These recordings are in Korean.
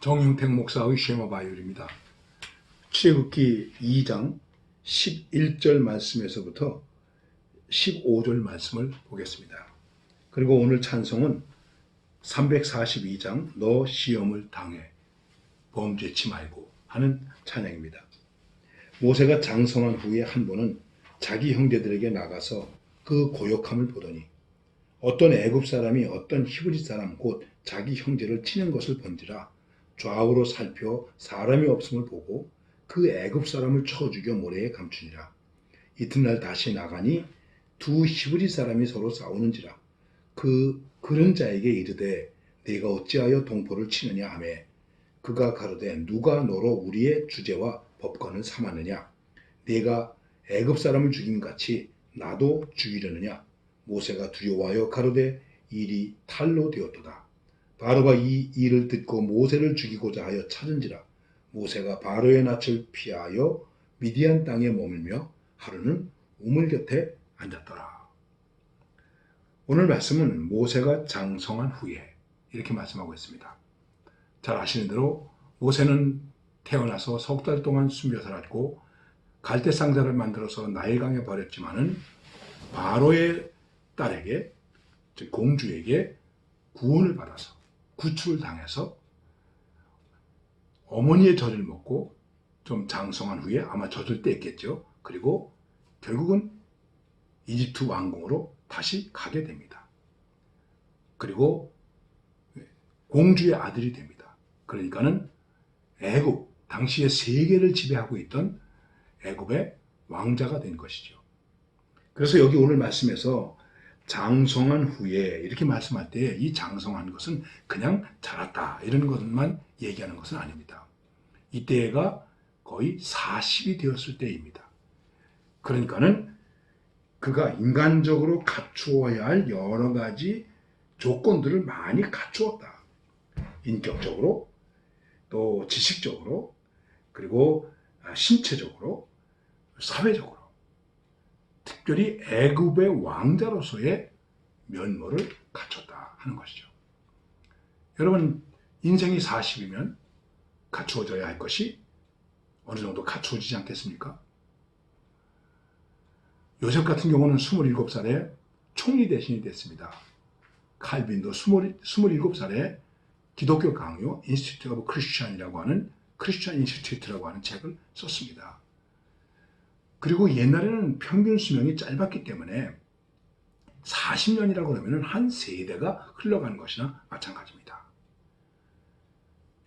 정용택 목사의 쉐마 바이올입니다. 출애굽기 2장 11절 말씀에서부터 15절 말씀을 보겠습니다. 그리고 오늘 찬송은 342장 너 시험을 당해 범죄치 말고 하는 찬양입니다. 모세가 장성한 후에 한 번은 자기 형제들에게 나가서 그 고역함을 보더니 어떤 애굽 사람이 어떤 히브리 사람 곧 자기 형제를 치는 것을 본지라 좌우로 살펴 사람이 없음을 보고 그 애굽 사람을 쳐 죽여 모래에 감추니라. 이튿날 다시 나가니 두 히브리 사람이 서로 싸우는지라. 그런 자에게 이르되 네가 어찌하여 동포를 치느냐 하며 그가 가로되 누가 너로 우리의 주제와 법관을 삼았느냐. 네가 애굽 사람을 죽임 같이 나도 죽이려느냐. 모세가 두려워하여 가로되 일이 탈로 되었도다. 바로가 이 일을 듣고 모세를 죽이고자 하여 찾은지라. 모세가 바로의 낯을 피하여 미디안 땅에 머물며 하루는 우물 곁에 앉았더라. 오늘 말씀은 모세가 장성한 후에 이렇게 말씀하고 있습니다. 잘 아시는 대로 모세는 태어나서 석 달 동안 숨겨 살았고 갈대 상자를 만들어서 나일강에 버렸지만은 바로의 딸에게 즉 공주에게 구원을 받아서 구출을 당해서 어머니의 젖을 먹고 좀 장성한 후에 아마 젖을 뗐겠죠. 그리고 결국은 이집트 왕궁으로 다시 가게 됩니다. 그리고 공주의 아들이 됩니다. 그러니까는 애굽, 당시에 세계를 지배하고 있던 애굽의 왕자가 된 것이죠. 그래서 여기 오늘 말씀에서 장성한 후에 이렇게 말씀할 때 이 장성한 것은 그냥 자랐다 이런 것만 얘기하는 것은 아닙니다. 이때가 거의 40이 되었을 때입니다. 그러니까는 그가 인간적으로 갖추어야 할 여러 가지 조건들을 많이 갖추었다. 인격적으로 또 지식적으로 그리고 신체적으로 사회적으로 특별히 애굽의 왕자로서의 면모를 갖췄다 하는 것이죠. 여러분 인생이 40이면 갖추어져야 할 것이 어느 정도 갖추어지지 않겠습니까? 요셉 같은 경우는 27살에 총리 대신이 됐습니다. 칼빈도 27살에 기독교 강요 인스티튜트 오브 크리스천이라고 하는 크리스천 인스티튜트라고 하는 책을 썼습니다. 그리고 옛날에는 평균 수명이 짧았기 때문에 40년이라고 그러면 한 세대가 흘러가는 것이나 마찬가지입니다.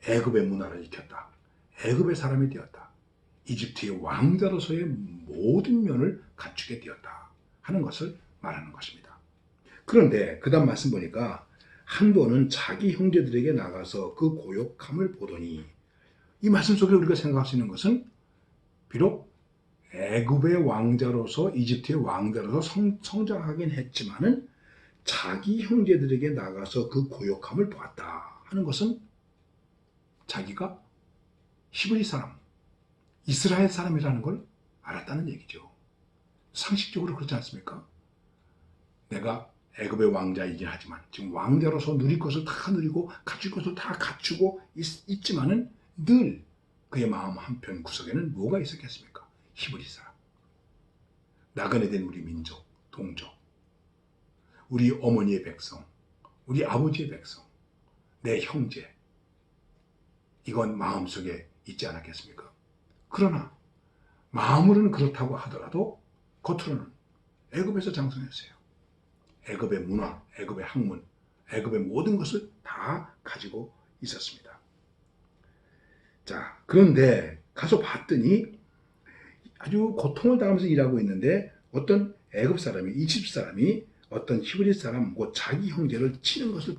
애굽의 문화를 익혔다. 애굽의 사람이 되었다. 이집트의 왕자로서의 모든 면을 갖추게 되었다 하는 것을 말하는 것입니다. 그런데 그 다음 말씀 보니까 한 번은 자기 형제들에게 나가서 그 고역함을 보더니 이 말씀 속에 우리가 생각할 수 있는 것은 비록 애굽의 왕자로서 이집트의 왕자로서 성장하긴 했지만은 자기 형제들에게 나가서 그 고역함을 보았다 하는 것은 자기가 히브리 사람, 이스라엘 사람이라는 걸 알았다는 얘기죠. 상식적으로 그렇지 않습니까? 내가 애굽의 왕자이긴 하지만 지금 왕자로서 누릴 것을 다 누리고 갖출 것을 다 갖추고 있지만은 늘 그의 마음 한편 구석에는 뭐가 있었겠습니까? 히브리 사람, 나그네 된 우리 민족, 동족, 우리 어머니의 백성, 우리 아버지의 백성, 내 형제, 이건 마음속에 있지 않았겠습니까? 그러나 마음으로는 그렇다고 하더라도 겉으로는 애굽에서 장성했어요. 애굽의 문화, 애굽의 학문, 애굽의 모든 것을 다 가지고 있었습니다. 자, 그런데 가서 봤더니 아주 고통을 당하면서 일하고 있는데 어떤 애굽 사람이, 이집트 사람이 어떤 히브리 사람, 곧 자기 형제를 치는 것을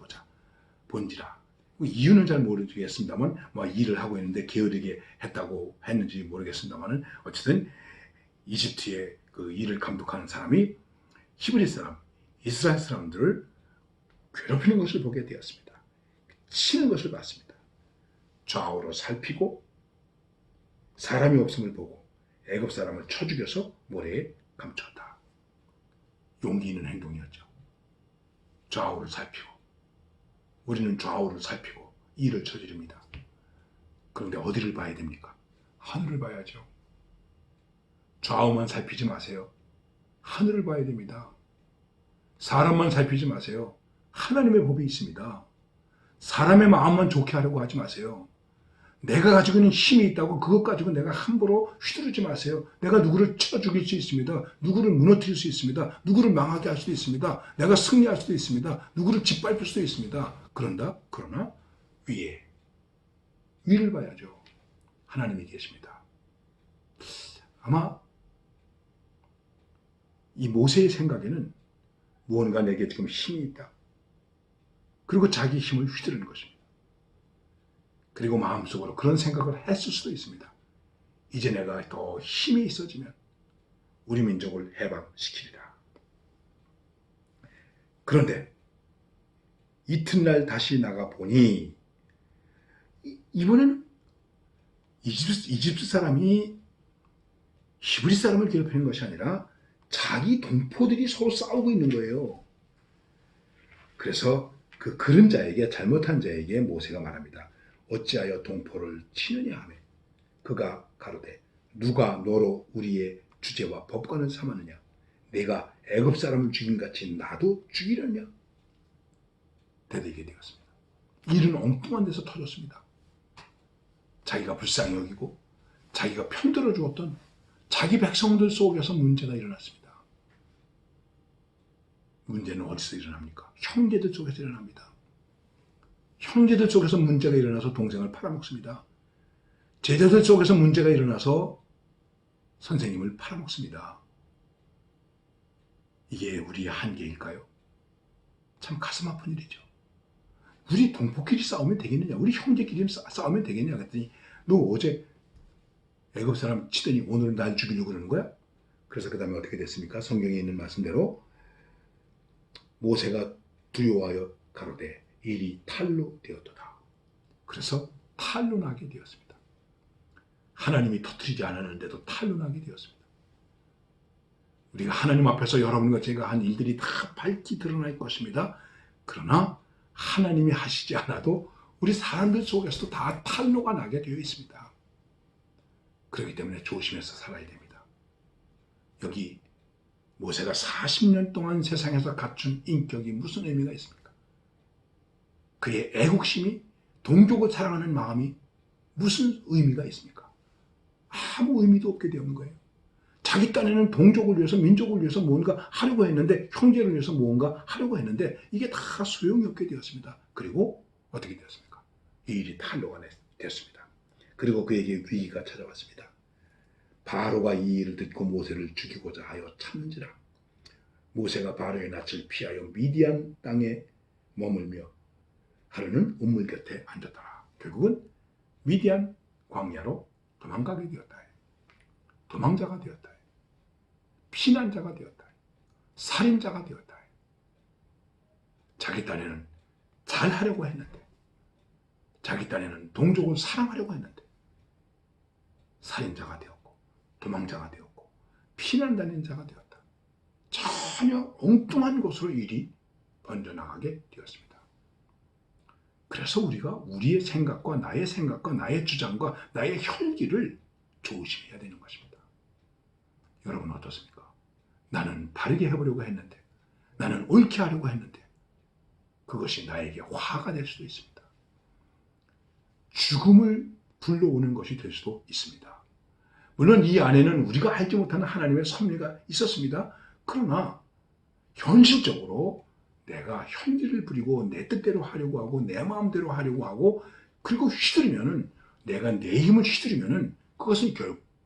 본지라. 이유는 잘 모르겠습니다만 일을 하고 있는데 게으르게 했다고 했는지 모르겠습니다만 어쨌든 이집트의 그 일을 감독하는 사람이 히브리 사람, 이스라엘 사람들을 괴롭히는 것을 보게 되었습니다. 치는 것을 봤습니다. 좌우로 살피고 사람이 없음을 보고 애굽 사람을 쳐 죽여서 모래에 감췄다. 용기 있는 행동이었죠. 좌우를 살피고 우리는 좌우를 살피고 일을 저지릅니다. 그런데 어디를 봐야 됩니까? 하늘을 봐야죠. 좌우만 살피지 마세요. 하늘을 봐야 됩니다. 사람만 살피지 마세요. 하나님의 법이 있습니다. 사람의 마음만 좋게 하려고 하지 마세요. 내가 가지고 있는 힘이 있다고 그것 가지고 내가 함부로 휘두르지 마세요. 내가 누구를 쳐 죽일 수 있습니다. 누구를 무너뜨릴 수 있습니다. 누구를 망하게 할 수도 있습니다. 내가 승리할 수도 있습니다. 누구를 짓밟을 수도 있습니다. 그러나 위를 봐야죠. 하나님이 계십니다. 아마 이 모세의 생각에는 무언가 내게 지금 힘이 있다. 그리고 자기 힘을 휘두르는 것입니다. 그리고 마음속으로 그런 생각을 했을 수도 있습니다. 이제 내가 더 힘이 있어지면 우리 민족을 해방시키리라. 그런데 이튿날 다시 나가보니 이번에는 이집트 사람이 히브리 사람을 괴롭히는 것이 아니라 자기 동포들이 서로 싸우고 있는 거예요. 그래서 그 그른자에게, 잘못한 자에게 모세가 말합니다. 어찌하여 동포를 치느냐 하매 그가 가로되 누가 너로 우리의 주제와 법관을 삼았느냐 내가 애굽 사람을 죽인 같이 나도 죽이려냐 대들게 되었습니다. 일은 엉뚱한 데서 터졌습니다. 자기가 불쌍히 여기고 자기가 편들어 주었던 자기 백성들 속에서 문제가 일어났습니다. 문제는 어디서 일어납니까? 형제들 속에서 일어납니다. 형제들 속에서 문제가 일어나서 동생을 팔아먹습니다. 제자들 속에서 문제가 일어나서 선생님을 팔아먹습니다. 이게 우리의 한계일까요? 참 가슴 아픈 일이죠. 우리 동포끼리 싸우면 되겠느냐? 우리 형제끼리 싸우면 되겠냐? 그랬더니 너 어제 애굽 사람 치더니 오늘은 날 죽이려고 그러는 거야? 그래서 그 다음에 어떻게 됐습니까? 성경에 있는 말씀대로 모세가 두려워하여 가로되 일이 탈로 되었도다. 그래서 탈로 나게 되었습니다. 하나님이 터뜨리지 않았는데도 탈로 나게 되었습니다. 우리가 하나님 앞에서 여러분과 제가 한 일들이 다 밝히 드러날 것입니다. 그러나 하나님이 하시지 않아도 우리 사람들 속에서도 다 탈로가 나게 되어 있습니다. 그렇기 때문에 조심해서 살아야 됩니다. 여기 모세가 40년 동안 세상에서 갖춘 인격이 무슨 의미가 있습니까? 그의 애국심이, 동족을 사랑하는 마음이 무슨 의미가 있습니까? 아무 의미도 없게 되는 거예요. 자기 딴에는 동족을 위해서, 민족을 위해서 뭔가 하려고 했는데, 형제를 위해서 뭔가 하려고 했는데 이게 다 소용이 없게 되었습니다. 그리고 어떻게 되었습니까? 이 일이 탄로가 됐습니다. 그리고 그에게 위기가 찾아왔습니다. 바로가 이 일을 듣고 모세를 죽이고자 하여 참는지라. 모세가 바로의 낯을 피하여 미디안 땅에 머물며 하루는 우물 곁에 앉았더라. 결국은 미디안 광야로 도망가게 되었다. 도망자가 되었다. 피난자가 되었다. 살인자가 되었다. 자기 딴에는 잘하려고 했는데, 자기 딴에는 동족을 사랑하려고 했는데 살인자가 되었고 도망자가 되었고 피난 다닌 자가 되었다. 전혀 엉뚱한 곳으로 일이 번져나가게 되었습니다. 그래서 우리가 우리의 생각과 나의 주장과 나의 혈기를 조심해야 되는 것입니다. 여러분 어떻습니까? 나는 바르게 해보려고 했는데, 나는 옳게 하려고 했는데 그것이 나에게 화가 될 수도 있습니다. 죽음을 불러오는 것이 될 수도 있습니다. 물론 이 안에는 우리가 알지 못하는 하나님의 섭리가 있었습니다. 그러나 현실적으로 내가 현지를 부리고 내 뜻대로 하려고 하고 내 마음대로 하려고 하고 그리고 휘두르면은, 내가 내 힘을 휘두르면은 그것은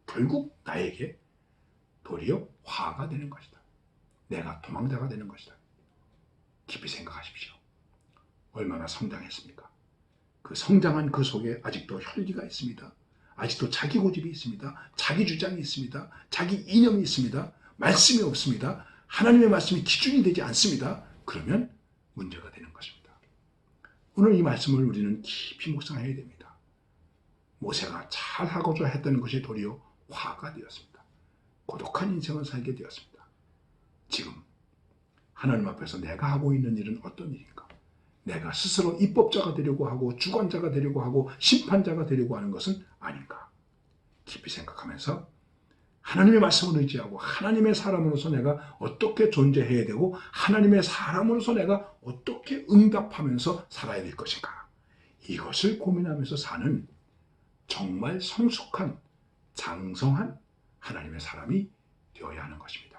결국 나에게 도리어 화가 되는 것이다. 내가 도망자가 되는 것이다. 깊이 생각하십시오. 얼마나 성장했습니까? 그 성장한 그 속에 아직도 혈기가 있습니다. 아직도 자기 고집이 있습니다. 자기 주장이 있습니다. 자기 이념이 있습니다. 말씀이 없습니다. 하나님의 말씀이 기준이 되지 않습니다. 그러면 문제가 되는 것입니다. 오늘 이 말씀을 우리는 깊이 묵상해야 됩니다. 모세가 잘하고자 했던 것이 도리어 화가 되었습니다. 고독한 인생을 살게 되었습니다. 지금 하나님 앞에서 내가 하고 있는 일은 어떤 일인가? 내가 스스로 입법자가 되려고 하고 주관자가 되려고 하고 심판자가 되려고 하는 것은 아닌가 깊이 생각하면서 하나님의 말씀을 의지하고 하나님의 사람으로서 내가 어떻게 존재해야 되고 하나님의 사람으로서 내가 어떻게 응답하면서 살아야 될 것인가 이것을 고민하면서 사는 정말 성숙한 장성한 하나님의 사람이 되어야 하는 것입니다.